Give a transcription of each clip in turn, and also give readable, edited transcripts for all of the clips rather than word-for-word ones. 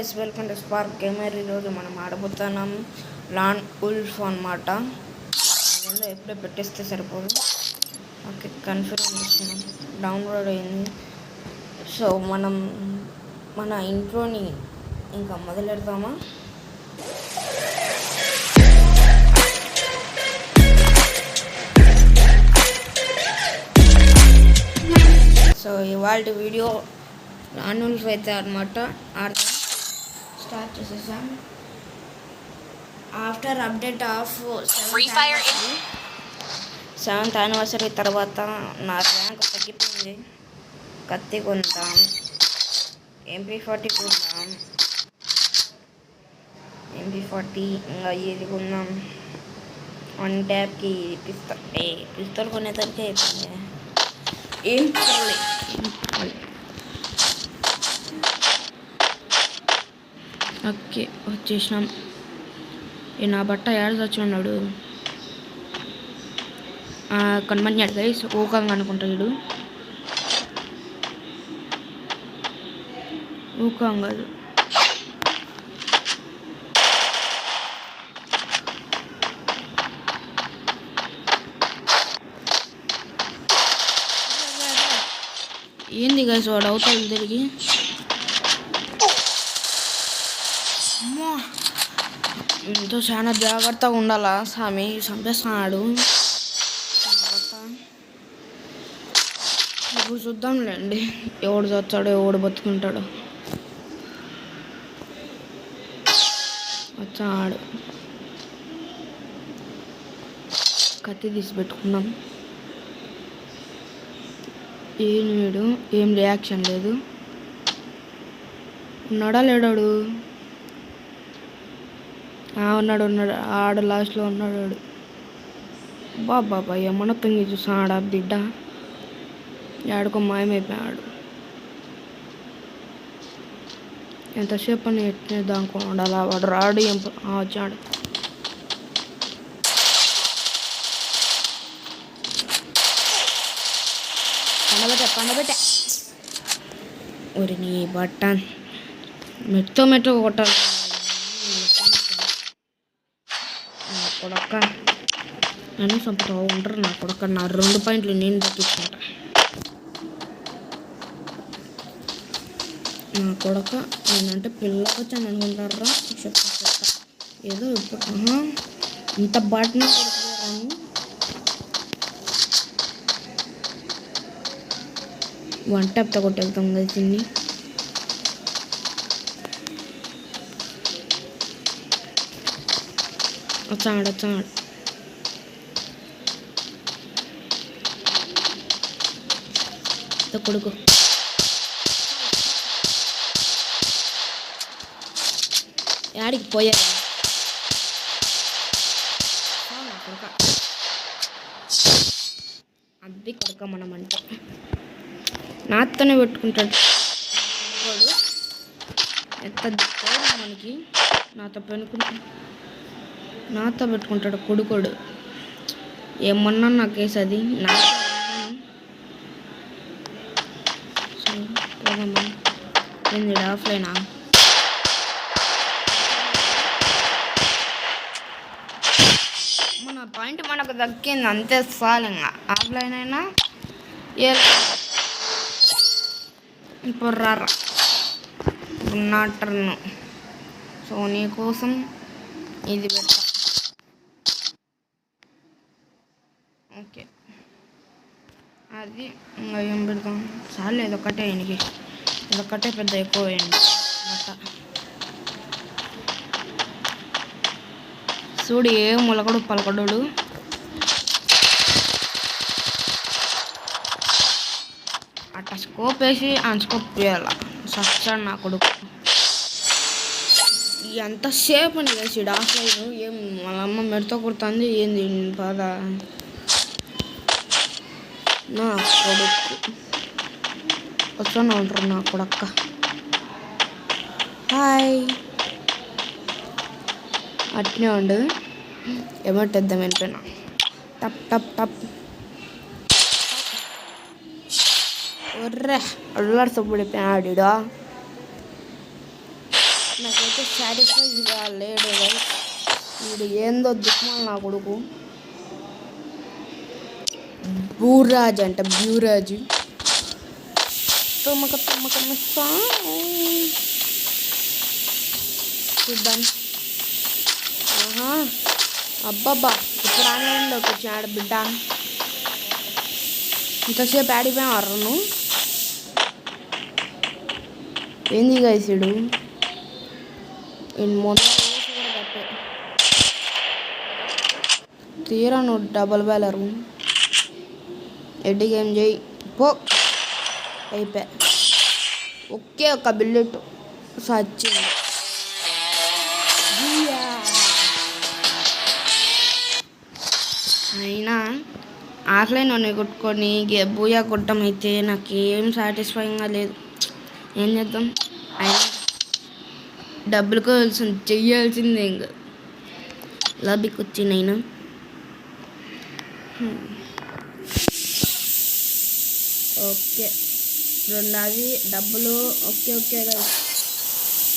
Guys, welcome to spark gamer. ఈరోజు మనం ఆడబోతున్నాం lawn wolf అనమాట. అదేందో ఎప్పుడే పెట్టేస్తే సరిపోదు. ఓకే, కన్ఫర్మ్ చేసుకున్నాం, డౌన్లోడ్ అయింది. సో మనం మన ఇంట్లోని ఇంకా మొదలెడతామా? సో ఇవాళ వీడియో లాన్ ఉల్ఫ్ అయితే అనమాట ఆడతాం. స్టార్ట్ చేసేసాం. After update of free fire 7th anniversary తర్వాత నా ర్యాంక్ తగ్గిపోయింది. కత్తి కొందాం, MP40 కొందాం, MP40 ఇంకా ఇది కొందాం. 1 ట్యాప్కి పిస్తల్ కొనేసరికి అయిపోయింది. ఏం ఓకే, వచ్చేసినాం. నా బట్ట ఏడాది వచ్చి ఉన్నాడు. కనమన్నాడు గైస్, ఊకంగా అనుకుంటాడు. ఊకం కాదు, ఏంది గైస్ వాడు అవుతాడు తిరిగి. ఎంతో చాలా జాగ్రత్తగా ఉండాలా స్వామి, చంపేస్తున్నాడు. ఇప్పుడు చూద్దాంలేండి ఎవడు చచ్చాడో ఎవడు బతుకుంటాడో. వచ్చాడు, కత్తి తీసి పెట్టుకున్నాం. ఏం వీడు, ఏం రియాక్షన్ లేదు. ఉన్నాడా లేడాడు? ఉన్నాడు ఆడు లాస్ట్లో ఉన్నాడు. బాబా ఏమన్నా తొంగి చూసాడా బిడ్డ, ఆడుకో మాయమైపోయాడు. ఎంతసేపు అని ఎట్టేదానికి ఉండాలి. వాడు రాడు. ఏం వచ్చాడు. పండబెట్ట ఒరి నీ బట్ట మెట్ట కొట్టాలి. కొడక్క నన్ను చంపుతూ ఉంటారు. నా కొడక్క నా 2 పాయింట్లు నేను దక్కించుకుంటా. నా కొడక నేనంటే పిల్లకి వచ్చాను అనుకుంటారా? చెప్తా ఏదో ఇప్పుడు ఇంత బాటిని కొడుతున్నాను. వంట ఎప్త కొట్టేళ్తాం కదా తిని. వచ్చాడు కొడుకు. యాడికి పోయాడు కొడుక, అది కొడుక. మనం అంటే నాతోనే పెట్టుకుంటాడు ఎంత మనకి. నాతో పెట్టుకుంటాడు కొడుకోడు. ఏమన్నా నా కేసు అది. ఏంది ఆఫ్లైనా? మన పాయింట్ మనకు దక్కింది అంతే చాలు. ఇంకా ఆఫ్లైన్ అయినా ఇప్పుడు రారా నా టర్న్. సో నీకోసం ఇది పెడతా. ఓకే, అది ఇంకా ఏం పెడతాం చాలు. ఇదొక్కటే ఆయనకి, ఇదొక్కటే పెద్ద ఎక్కువ వేయండి బట్ట. చూడు ఏ మొలకడు పలకడు. అట్లా స్కోప్ వేసి స్కోప్ వేయాల. సచ్చాడు నా కొడుకు. ఎంతసేపు అని వేసి ఆఫ్లైన్ ఏం వాళ్ళ అమ్మ మెడతో కుడుతుంది. ఏంది బాధ నా కొడుకు. వచ్చాను ఉంటారు నా కొడక్క. హాయ్, అట్నే ఉండు. ఏమంటేద్దాం వెళ్ళిపోయినా. టప్ టప్ టప్ ఒర్రే అల్లాడు సబ్బుడిపోయాడు. నాకైతే సాటిస్ఫైగా లేడు గైస్. వీడు ఏందో దిక్మాల నా కొడుకు. బూరాజ్ అంట, బ్యూరాజ్. తమ్మక చూద్దాం. ఆహా, అబ్బబ్బా, ఇప్పుడు ఆన్లైన్లోకి వచ్చాడు బిడ్డ. ఇంతసేపు ఆడిపోయావారు నువ్వు? ఏంది గైసుడు మొన్న కట్టే తీరా నువ్వు డబల్ బ్యాలరు. ఎడ్డి గేమ్ చేయి పో. అయిపోయా. ఒకే ఒక బిల్లెట్ సచ్చింది. అయినా ఆఫ్లైన్ అని కొట్టుకొని బూయా కొట్టడం అయితే నాకేం సాటిస్ఫైయింగ్గా లేదు. ఏం చేద్దాం, అయినా డబ్బులు కావాల్సింది, చెయ్యాల్సిందే. ఇంకా లాబీకి వచ్చినైనా ఓకే, రెండోది డబ్బులు. ఓకే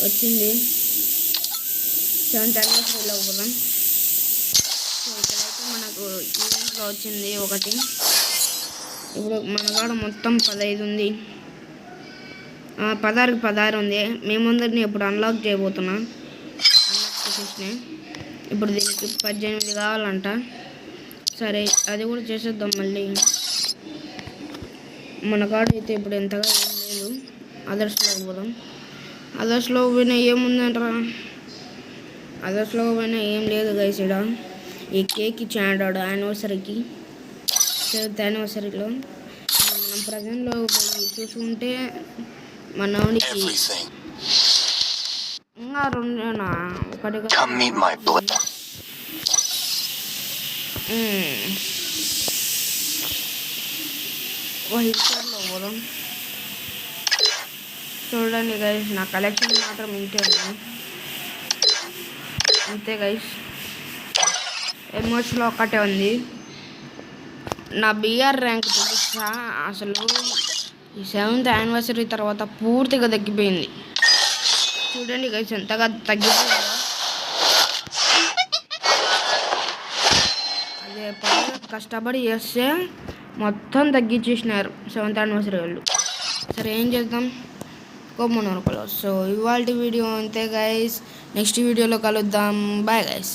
వచ్చింది. 7th anniversary పోదాం. సో ఇక్కడైతే మనకు ఈవెంట్లో వచ్చింది ఒకటి. ఇప్పుడు మన కాడ మొత్తం 15 ఉంది. 16కి 16 ఉంది. మేమందరినీ ఇప్పుడు అన్లాక్ చేయబోతున్నా. అన్లాక్ చేసేసిన. ఇప్పుడు దీనికి 18 కావాలంట. సరే, అది కూడా చేసేద్దాం. మళ్ళీ మన కాడ అయితే ఇప్పుడు ఎంతగా ఏం లేదు. అదర్స్లోకి పోదాం. అదర్స్లో పోయినా ఏముందంటారా? అదర్స్లో పోయినా ఏం లేదు గైస్. ఇక్కడ ఈ కేక్ ఇచ్చాడు యానివర్సరీకి, 7th anniversaryలో. మనం ప్రజెంట్లో పోయి చూసుకుంటే మనకి ఇంకా 2 ఒకటి హిస్టర్లో పోదాం. చూడండి గైస్, నా కలెక్షన్ మాత్రం ఇంతే ఉంది. అంతే గైస్. ఎమోషన్లో ఒకటే ఉంది. నా బిఆర్ ర్యాంక్ తెలుసా అసలు ఈ 7th anniversary తర్వాత పూర్తిగా తగ్గిపోయింది. చూడండి గైస్ ఎంతగా తగ్గిపోయిందో. అదే పనిగా కష్టపడి చేస్తే మొత్తం తగ్గించేసినారు 7th anniversary వాళ్ళు. సరే, ఏం చేద్దాం, కొమ్మను అనుకోలేదు. సో ఇవాళ వీడియో అంతే గైస్. నెక్స్ట్ వీడియోలో కలుద్దాం. Bye guys.